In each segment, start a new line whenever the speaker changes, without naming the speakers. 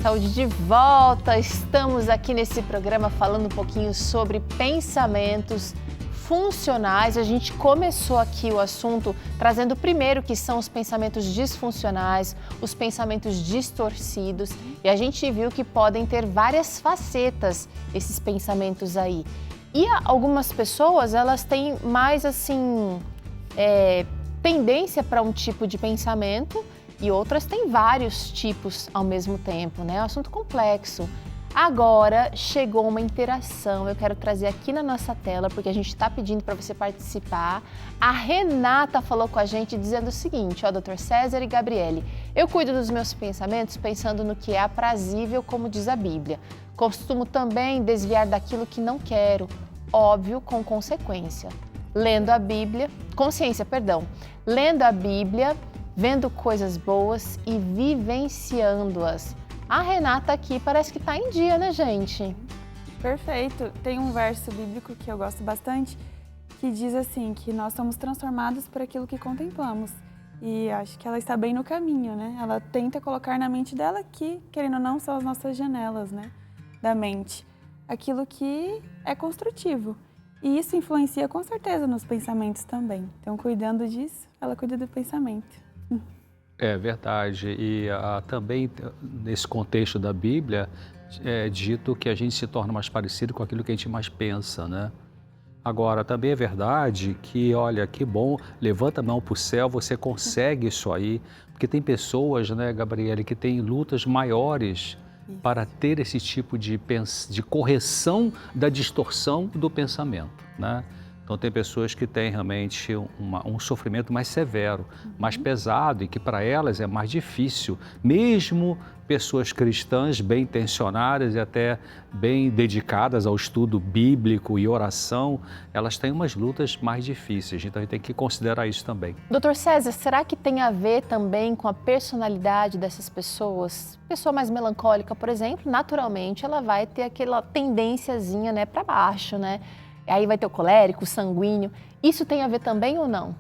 Saúde de volta. Estamos aqui nesse programa falando um pouquinho sobre pensamentos funcionais. A gente começou aqui o assunto trazendo primeiro que são os pensamentos disfuncionais, os pensamentos distorcidos, e a gente viu que podem ter várias facetas esses pensamentos aí. E algumas pessoas, elas têm mais assim, tendência para um tipo de pensamento e outras têm vários tipos ao mesmo tempo, né? É um assunto complexo. Agora chegou uma interação, eu quero trazer aqui na nossa tela, porque a gente está pedindo para você participar. A Renata falou com a gente dizendo o seguinte, ó, Dr. César e Gabriele, eu cuido dos meus pensamentos pensando no que é aprazível, como diz a Bíblia. Costumo também desviar daquilo que não quero, óbvio, com consciência. Lendo a Bíblia, vendo coisas boas e vivenciando-as. A Renata aqui parece que está em dia, né, gente?
Perfeito. Tem um verso bíblico que eu gosto bastante, que diz assim, que nós somos transformados por aquilo que contemplamos. E acho que ela está bem no caminho, né? Ela tenta colocar na mente dela que, querendo ou não, são as nossas janelas, né, da mente. Aquilo que é construtivo. E isso influencia com certeza nos pensamentos também. Então, cuidando disso, ela cuida do pensamento.
É verdade, e também nesse contexto da Bíblia é dito que a gente se torna mais parecido com aquilo que a gente mais pensa, né? Agora, também é verdade que, olha, que bom, levanta a mão para o céu, você consegue isso aí, porque tem pessoas, né, Gabriele, que têm lutas maiores para ter esse tipo de correção da distorção do pensamento, né? Então, tem pessoas que têm realmente um sofrimento mais severo, mais pesado e que para elas é mais difícil. Mesmo pessoas cristãs bem intencionadas e até bem dedicadas ao estudo bíblico e oração, elas têm umas lutas mais difíceis. Então, a gente tem que considerar isso também.
Doutor César, será que tem a ver também com a personalidade dessas pessoas? Pessoa mais melancólica, por exemplo, naturalmente ela vai ter aquela tendênciazinha, né, para baixo, né? Aí vai ter o colérico, o sanguíneo. Isso tem a ver também ou não?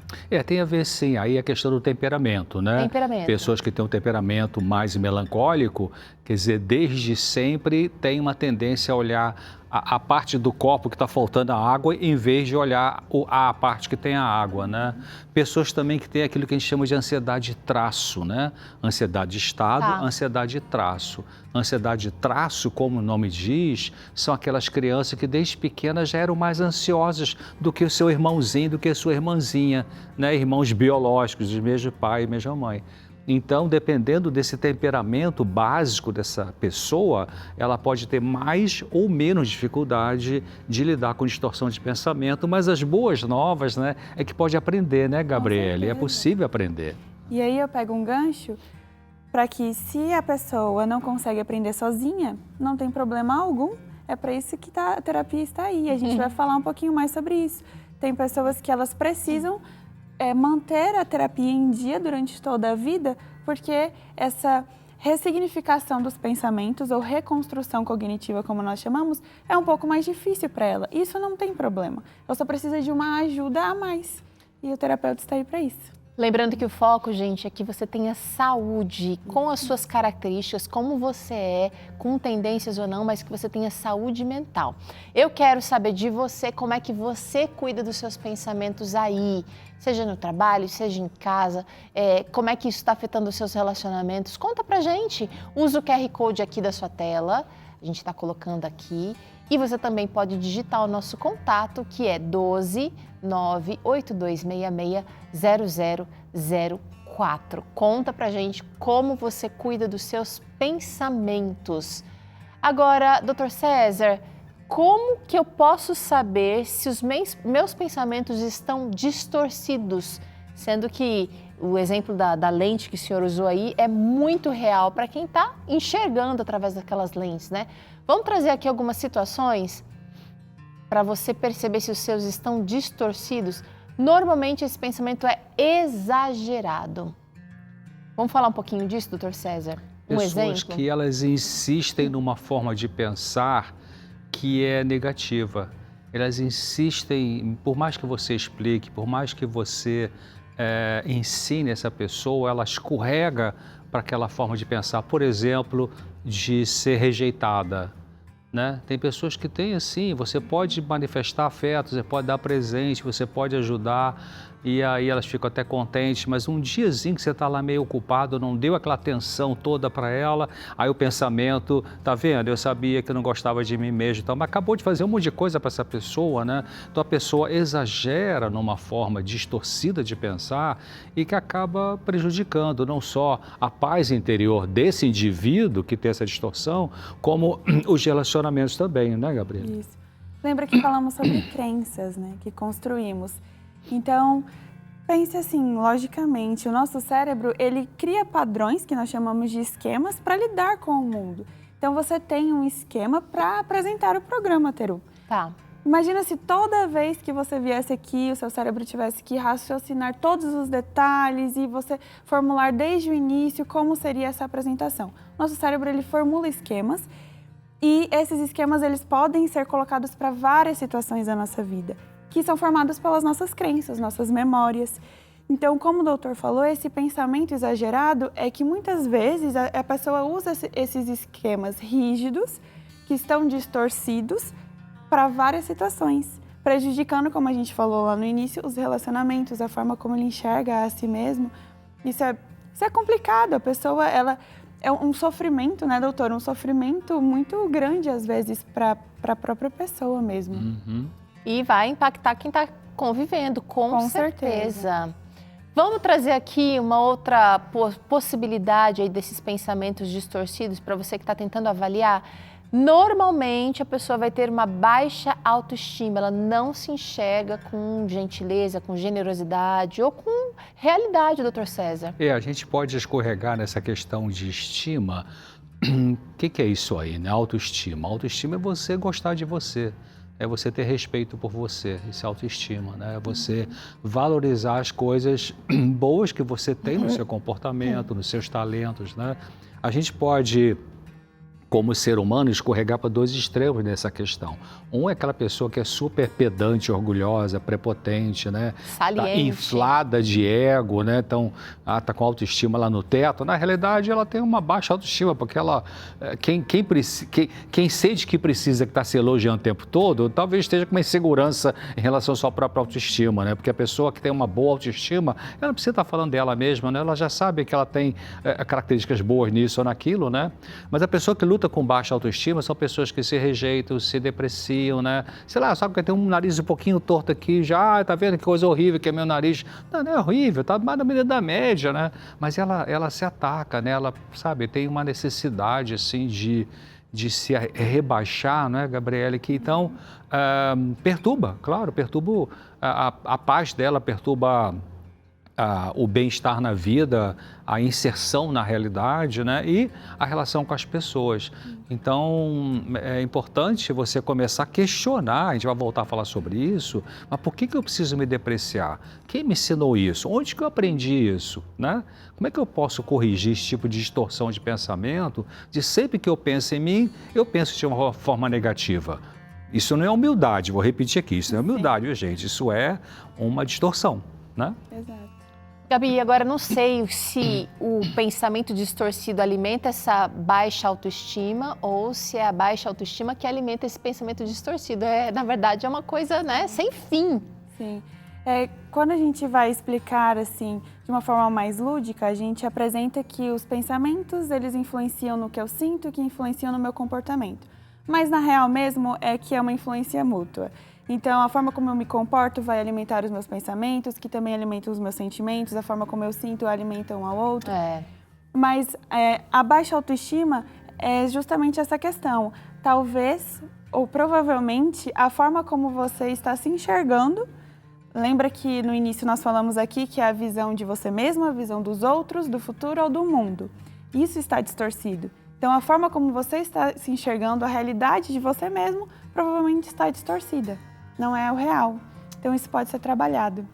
Tem a ver sim. Aí a questão do temperamento, né?
Temperamento.
Pessoas que têm um temperamento mais melancólico, quer dizer, desde sempre tem uma tendência a olhar a parte do copo que está faltando a água em vez de olhar a parte que tem a água, né? Pessoas também que têm aquilo que a gente chama de ansiedade traço, né? Ansiedade de estado, ansiedade traço. Ansiedade traço, como o nome diz, são aquelas crianças que desde pequenas já eram mais ansiosas do que o seu irmãozinho, do que a sua irmãzinha, né? Irmãos biológicos, do mesmo pai e mesma mãe. Então, dependendo desse temperamento básico dessa pessoa, ela pode ter mais ou menos dificuldade de lidar com distorção de pensamento, mas as boas novas, né, é que pode aprender, né, Gabriele? É possível aprender.
E aí eu pego um gancho para que, se a pessoa não consegue aprender sozinha, não tem problema algum, é para isso que a terapia está aí. A gente vai falar um pouquinho mais sobre isso. Tem pessoas que elas precisam manter a terapia em dia durante toda a vida, porque essa ressignificação dos pensamentos ou reconstrução cognitiva, como nós chamamos, é um pouco mais difícil para ela. Isso não tem problema. Ela só precisa de uma ajuda a mais. E o terapeuta está aí para isso.
Lembrando que o foco, gente, é que você tenha saúde com as suas características, como você é, com tendências ou não, mas que você tenha saúde mental. Eu quero saber de você como é que você cuida dos seus pensamentos aí, seja no trabalho, seja em casa, como é que isso está afetando os seus relacionamentos. Conta pra gente, usa o QR Code aqui da sua tela, a gente está colocando aqui. E você também pode digitar o nosso contato, que é 12 98266 0004. Conta pra gente como você cuida dos seus pensamentos. Agora, Dr. César, como que eu posso saber se os meus pensamentos estão distorcidos? Sendo que o exemplo da lente que o senhor usou aí é muito real para quem está enxergando através daquelas lentes, né? Vamos trazer aqui algumas situações para você perceber se os seus estão distorcidos. Normalmente esse pensamento é exagerado. Vamos falar um pouquinho disso, doutor César?
Pessoas que elas insistem numa forma de pensar que é negativa. Elas insistem, por mais que você explique, por mais que você ensine essa pessoa, ela escorrega para aquela forma de pensar, por exemplo, de ser rejeitada. Né? Tem pessoas que têm assim, você pode manifestar afeto, você pode dar presente, você pode ajudar e aí elas ficam até contentes, mas um diazinho que você está lá meio ocupado, não deu aquela atenção toda para ela, aí o pensamento, tá vendo? Eu sabia que eu não gostava de mim mesmo, então, mas acabou de fazer um monte de coisa para essa pessoa, né? Então a pessoa exagera numa forma distorcida de pensar e que acaba prejudicando não só a paz interior desse indivíduo que tem essa distorção, como os relacionamentos também, né, Gabriela?
Isso. Lembra que falamos sobre crenças, né, que construímos. Então, pense assim, logicamente, o nosso cérebro, ele cria padrões, que nós chamamos de esquemas, para lidar com o mundo. Então, você tem um esquema para apresentar o programa, Teru.
Tá.
Imagina se toda vez que você viesse aqui, o seu cérebro tivesse que raciocinar todos os detalhes e você formular desde o início como seria essa apresentação. Nosso cérebro, ele formula esquemas e esses esquemas, eles podem ser colocados para várias situações da nossa vida, que são formadas pelas nossas crenças, nossas memórias. Então, como o doutor falou, esse pensamento exagerado é que muitas vezes a pessoa usa esses esquemas rígidos, que estão distorcidos, para várias situações, prejudicando, como a gente falou lá no início, os relacionamentos, a forma como ele enxerga a si mesmo. Isso é complicado, a pessoa, ela é um sofrimento, né, doutor? Um sofrimento muito grande, às vezes, para a própria pessoa mesmo.
Uhum.
E vai impactar quem está convivendo, com certeza. Vamos trazer aqui uma outra possibilidade aí desses pensamentos distorcidos para você que está tentando avaliar. Normalmente a pessoa vai ter uma baixa autoestima, ela não se enxerga com gentileza, com generosidade ou com realidade, doutor César.
A gente pode escorregar nessa questão de estima. O que é isso aí, né? Autoestima. Autoestima é você gostar de você. É você ter respeito por você, isso é autoestima, né? É você valorizar as coisas boas que você tem no seu comportamento, nos seus talentos, né? A gente pode, como ser humano, escorregar para dois extremos nessa questão. Um é aquela pessoa que é super pedante, orgulhosa, prepotente, né?
Saliente.
Tá inflada de ego, né? Então, tá com autoestima lá no teto. Na realidade, ela tem uma baixa autoestima, porque ela, quem sente que precisa, que está se elogiando o tempo todo, talvez esteja com uma insegurança em relação à sua própria autoestima, né? Porque a pessoa que tem uma boa autoestima, ela não precisa estar falando dela mesma, né? Ela já sabe que ela tem características boas nisso ou naquilo, né? Mas a pessoa que luta com baixa autoestima são pessoas que se rejeitam, se depreciam, né? Sei lá, sabe que tem um nariz um pouquinho torto aqui, já, tá vendo que coisa horrível que é meu nariz? Não, não é horrível, tá mais na medida da média, né? Mas ela se ataca, né? Ela, sabe, tem uma necessidade, assim, de se rebaixar, não é, Gabriele? Que então perturba, claro, perturba a paz dela, perturba o bem-estar na vida, a inserção na realidade, né? E a relação com as pessoas. Então, é importante você começar a questionar, a gente vai voltar a falar sobre isso, mas por que eu preciso me depreciar? Quem me ensinou isso? Onde que eu aprendi isso? Né? Como é que eu posso corrigir esse tipo de distorção de pensamento, de sempre que eu penso em mim, eu penso de uma forma negativa? Isso não é humildade, vou repetir aqui, isso não é humildade, viu, gente? Isso é uma distorção, né?
Exato.
Gabi, agora não sei se o pensamento distorcido alimenta essa baixa autoestima ou se é a baixa autoestima que alimenta esse pensamento distorcido. Na verdade, é uma coisa, né, sem fim.
Sim. Quando a gente vai explicar, assim, de uma forma mais lúdica, a gente apresenta que os pensamentos, eles influenciam no que eu sinto, que influenciam no meu comportamento. Mas, na real mesmo, é que é uma influência mútua. Então, a forma como eu me comporto vai alimentar os meus pensamentos, que também alimentam os meus sentimentos, a forma como eu sinto alimenta um ao outro. Mas a baixa autoestima é justamente essa questão. Talvez, ou provavelmente, a forma como você está se enxergando. Lembra que no início nós falamos aqui que é a visão de você mesmo, a visão dos outros, do futuro ou do mundo. Isso está distorcido. Então, a forma como você está se enxergando, a realidade de você mesmo, provavelmente está distorcida. Não é o real. Então, isso pode ser trabalhado.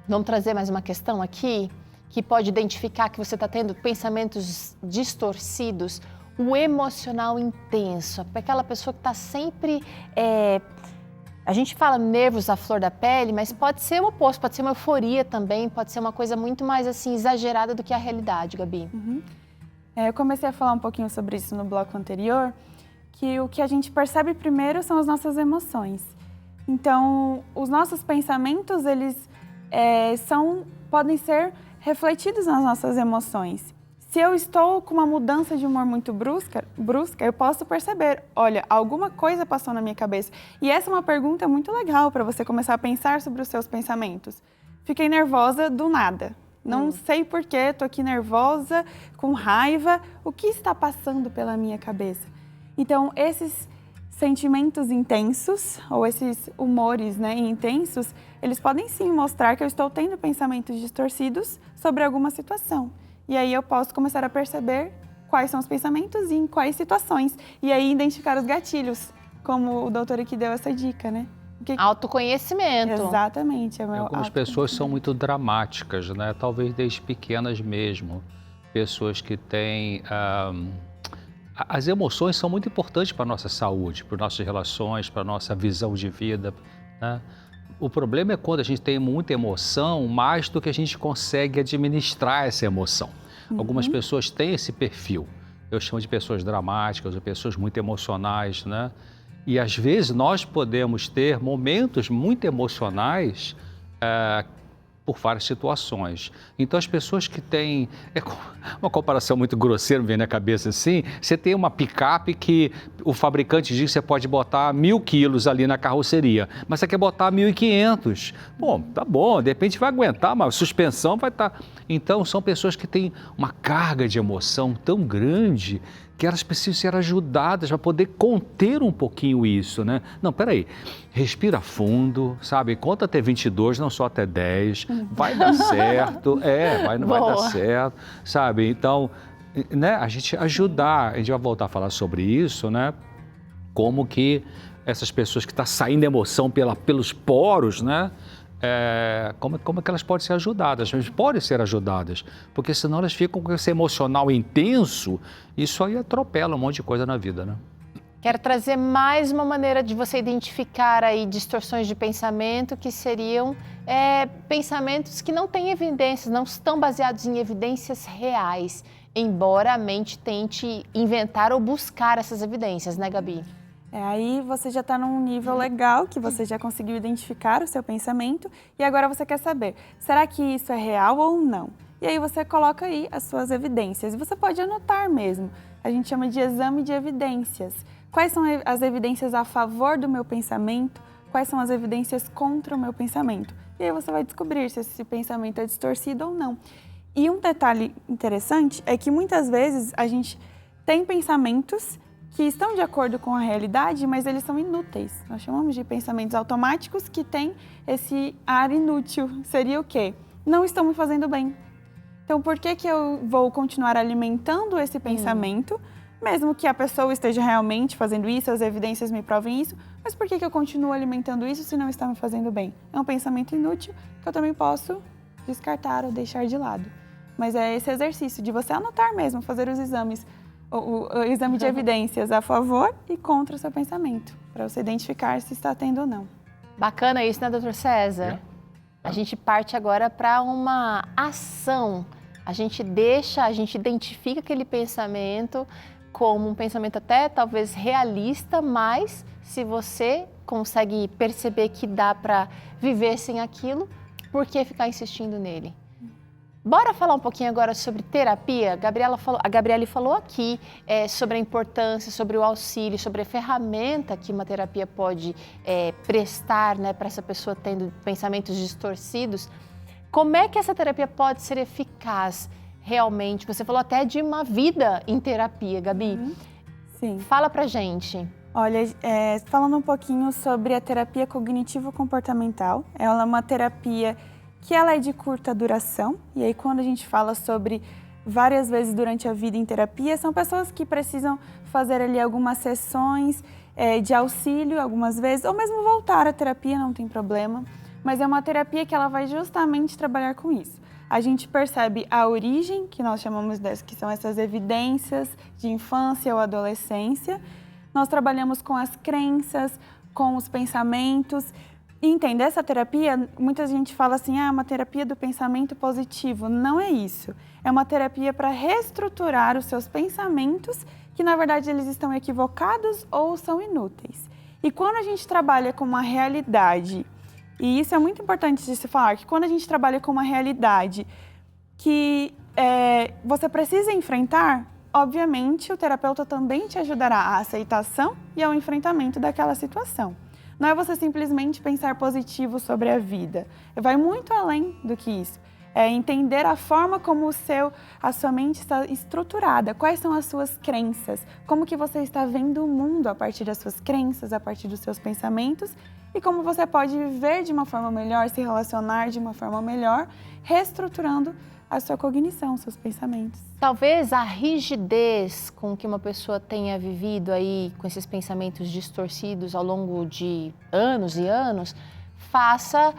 Vamos trazer mais uma questão aqui, que pode identificar que você está tendo pensamentos distorcidos, o emocional intenso, aquela pessoa que está sempre... A gente fala nervos à flor da pele, mas pode ser o oposto, pode ser uma euforia também, pode ser uma coisa muito mais assim exagerada do que a realidade, Gabi.
Eu comecei a falar um pouquinho sobre isso no bloco anterior, que o que a gente percebe primeiro são as nossas emoções. Então, os nossos pensamentos, eles podem ser refletidos nas nossas emoções. Se eu estou com uma mudança de humor muito brusca, eu posso perceber, olha, alguma coisa passou na minha cabeça. E essa é uma pergunta muito legal para você começar a pensar sobre os seus pensamentos. Fiquei nervosa do nada. Não sei porquê, estou aqui nervosa, com raiva. O que está passando pela minha cabeça? Então, esses sentimentos intensos, ou esses humores, né, intensos, eles podem sim mostrar que eu estou tendo pensamentos distorcidos sobre alguma situação. E aí eu posso começar a perceber quais são os pensamentos e em quais situações. E aí identificar os gatilhos, como o doutor aqui deu essa dica, né?
Autoconhecimento.
Exatamente.
Algumas pessoas são muito dramáticas, né? Talvez desde pequenas mesmo. Pessoas que têm... As emoções são muito importantes para a nossa saúde, para as nossas relações, para a nossa visão de vida, né? O problema é quando a gente tem muita emoção, mais do que a gente consegue administrar essa emoção. Algumas pessoas têm esse perfil. Eu chamo de pessoas dramáticas ou pessoas muito emocionais, né? E às vezes nós podemos ter momentos muito emocionais por várias situações. Então as pessoas que têm, uma comparação muito grosseira me vem na cabeça assim, você tem uma picape que o fabricante diz que você pode botar 1.000 quilos ali na carroceria, mas você quer botar 1.500. Bom, tá bom, de repente vai aguentar, mas a suspensão vai estar... Então são pessoas que têm uma carga de emoção tão grande que elas precisam ser ajudadas para poder conter um pouquinho isso, né? Não, peraí, respira fundo, sabe? Conta até 22, não só até 10, vai dar certo, vai dar certo, sabe? Então, né, a gente ajudar, a gente vai voltar a falar sobre isso, né? Como que essas pessoas que estão saindo emoção pelos poros, né? Como é que elas podem ser ajudadas? Elas podem ser ajudadas, porque senão elas ficam com esse emocional intenso, isso aí atropela um monte de coisa na vida, né?
Quero trazer mais uma maneira de você identificar aí distorções de pensamento, que seriam pensamentos que não têm evidências, não estão baseados em evidências reais, embora a mente tente inventar ou buscar essas evidências, né, Gabi?
Aí você já está num nível legal, que você já conseguiu identificar o seu pensamento e agora você quer saber, será que isso é real ou não? E aí você coloca aí as suas evidências e você pode anotar mesmo. A gente chama de exame de evidências. Quais são as evidências a favor do meu pensamento? Quais são as evidências contra o meu pensamento? E aí você vai descobrir se esse pensamento é distorcido ou não. E um detalhe interessante é que muitas vezes a gente tem pensamentos que estão de acordo com a realidade, mas eles são inúteis. Nós chamamos de pensamentos automáticos que têm esse ar inútil. Seria o quê? Não estão me fazendo bem. Então, por que eu vou continuar alimentando esse pensamento, mesmo que a pessoa esteja realmente fazendo isso, as evidências me provem isso, mas por que eu continuo alimentando isso se não está me fazendo bem? É um pensamento inútil que eu também posso descartar ou deixar de lado. Mas é esse exercício de você anotar mesmo, fazer os exames, o exame de evidências a favor e contra o seu pensamento, para você identificar se está tendo ou não.
Bacana isso, né, doutor César? A gente parte agora para uma ação. A gente identifica aquele pensamento como um pensamento até talvez realista, mas se você consegue perceber que dá para viver sem aquilo, por que ficar insistindo nele? Bora falar um pouquinho agora sobre terapia? A Gabriele falou aqui sobre a importância, sobre o auxílio, sobre a ferramenta que uma terapia pode prestar, né, para essa pessoa tendo pensamentos distorcidos. Como é que essa terapia pode ser eficaz realmente? Você falou até de uma vida em terapia, Gabi.
Sim.
Fala pra gente.
Olha, falando um pouquinho sobre a terapia cognitivo-comportamental, ela é uma terapia que ela é de curta duração, e aí quando a gente fala sobre várias vezes durante a vida em terapia, são pessoas que precisam fazer ali algumas sessões de auxílio algumas vezes, ou mesmo voltar à terapia, não tem problema, mas é uma terapia que ela vai justamente trabalhar com isso. A gente percebe a origem, que nós chamamos que são essas evidências de infância ou adolescência, nós trabalhamos com as crenças, com os pensamentos, entender essa terapia, muita gente fala assim, é uma terapia do pensamento positivo. Não é isso. É uma terapia para reestruturar os seus pensamentos, que na verdade eles estão equivocados ou são inúteis. E quando a gente trabalha com uma realidade, e isso é muito importante de se falar, que quando a gente trabalha com uma realidade que você precisa enfrentar, obviamente o terapeuta também te ajudará à aceitação e ao enfrentamento daquela situação. Não é você simplesmente pensar positivo sobre a vida. Vai muito além do que isso. É entender a forma como a sua mente está estruturada, quais são as suas crenças, como que você está vendo o mundo a partir das suas crenças, a partir dos seus pensamentos e como você pode viver de uma forma melhor, se relacionar de uma forma melhor, reestruturando a sua cognição, seus pensamentos.
Talvez a rigidez com que uma pessoa tenha vivido aí com esses pensamentos distorcidos ao longo de anos e anos faça,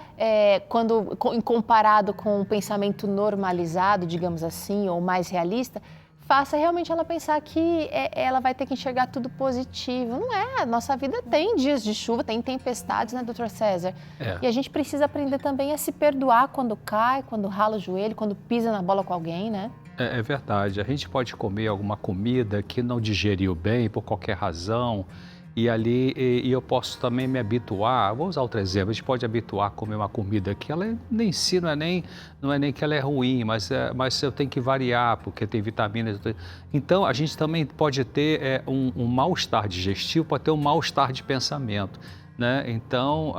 comparado com um pensamento normalizado, digamos assim, ou mais realista, faça realmente ela pensar que ela vai ter que enxergar tudo positivo. Não é, a nossa vida tem dias de chuva, tem tempestades, né, doutor César? E a gente precisa aprender também a se perdoar quando cai, quando rala o joelho, quando pisa na bola com alguém, né?
É verdade, a gente pode comer alguma comida que não digeriu bem por qualquer razão, e eu posso também me habituar, vou usar outro exemplo, a gente pode habituar a comer uma comida que ela em si não é nem que ela é ruim, mas eu tenho que variar, porque tem vitaminas. Então, a gente também pode ter um mal-estar digestivo, pode ter um mal-estar de pensamento, né? Então,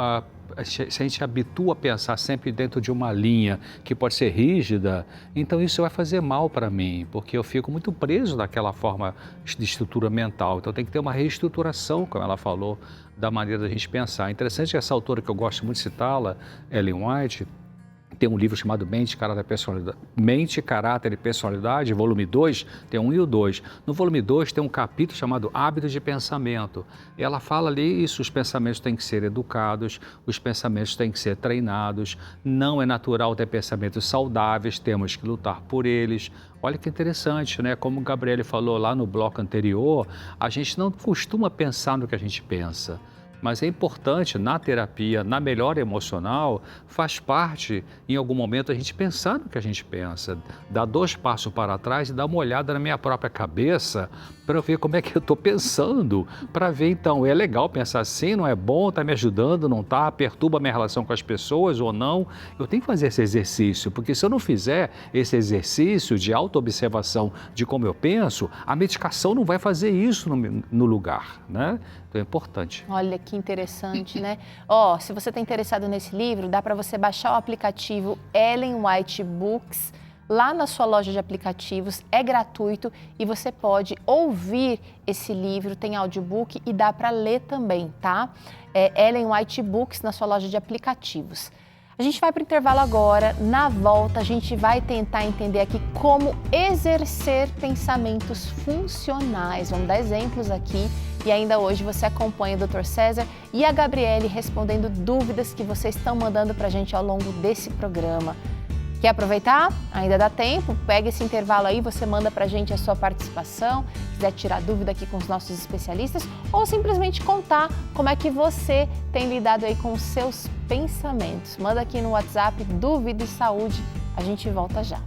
se a gente habitua a pensar sempre dentro de uma linha que pode ser rígida, então isso vai fazer mal para mim, porque eu fico muito preso naquela forma de estrutura mental. Então tem que ter uma reestruturação, como ela falou, da maneira da gente pensar. Interessante que essa autora que eu gosto muito de citá-la, Ellen White, tem um livro chamado Mente, Caráter e Personalidade, volume 2, tem 1 e o 2. No volume 2 tem um capítulo chamado Hábitos de Pensamento. E ela fala ali isso, os pensamentos têm que ser educados, os pensamentos têm que ser treinados, não é natural ter pensamentos saudáveis, temos que lutar por eles. Olha que interessante, né? Como o Gabriele falou lá no bloco anterior, a gente não costuma pensar no que a gente pensa. Mas é importante, na terapia, na melhora emocional, faz parte, em algum momento, a gente pensar no que a gente pensa, dar 2 passos para trás e dar uma olhada na minha própria cabeça para ver como é que eu estou pensando, para ver, então, é legal pensar assim, não é bom, está me ajudando, não está, perturba a minha relação com as pessoas ou não. Eu tenho que fazer esse exercício, porque se eu não fizer esse exercício de autoobservação de como eu penso, a medicação não vai fazer isso no lugar, né? Então é importante.
Olha que interessante, né? Se você está interessado nesse livro, dá para você baixar o aplicativo Ellen White Books lá na sua loja de aplicativos, é gratuito e você pode ouvir esse livro, tem audiobook e dá para ler também, tá? Ellen White Books na sua loja de aplicativos. A gente vai para o intervalo agora, na volta a gente vai tentar entender aqui como exercer pensamentos funcionais. Vamos dar exemplos aqui e ainda hoje você acompanha o Dr. César e a Gabriele respondendo dúvidas que vocês estão mandando para a gente ao longo desse programa. Quer aproveitar? Ainda dá tempo, pega esse intervalo aí, você manda pra gente a sua participação, quiser tirar dúvida aqui com os nossos especialistas ou simplesmente contar como é que você tem lidado aí com os seus pensamentos. Manda aqui no WhatsApp Dúvida e Saúde, a gente volta já.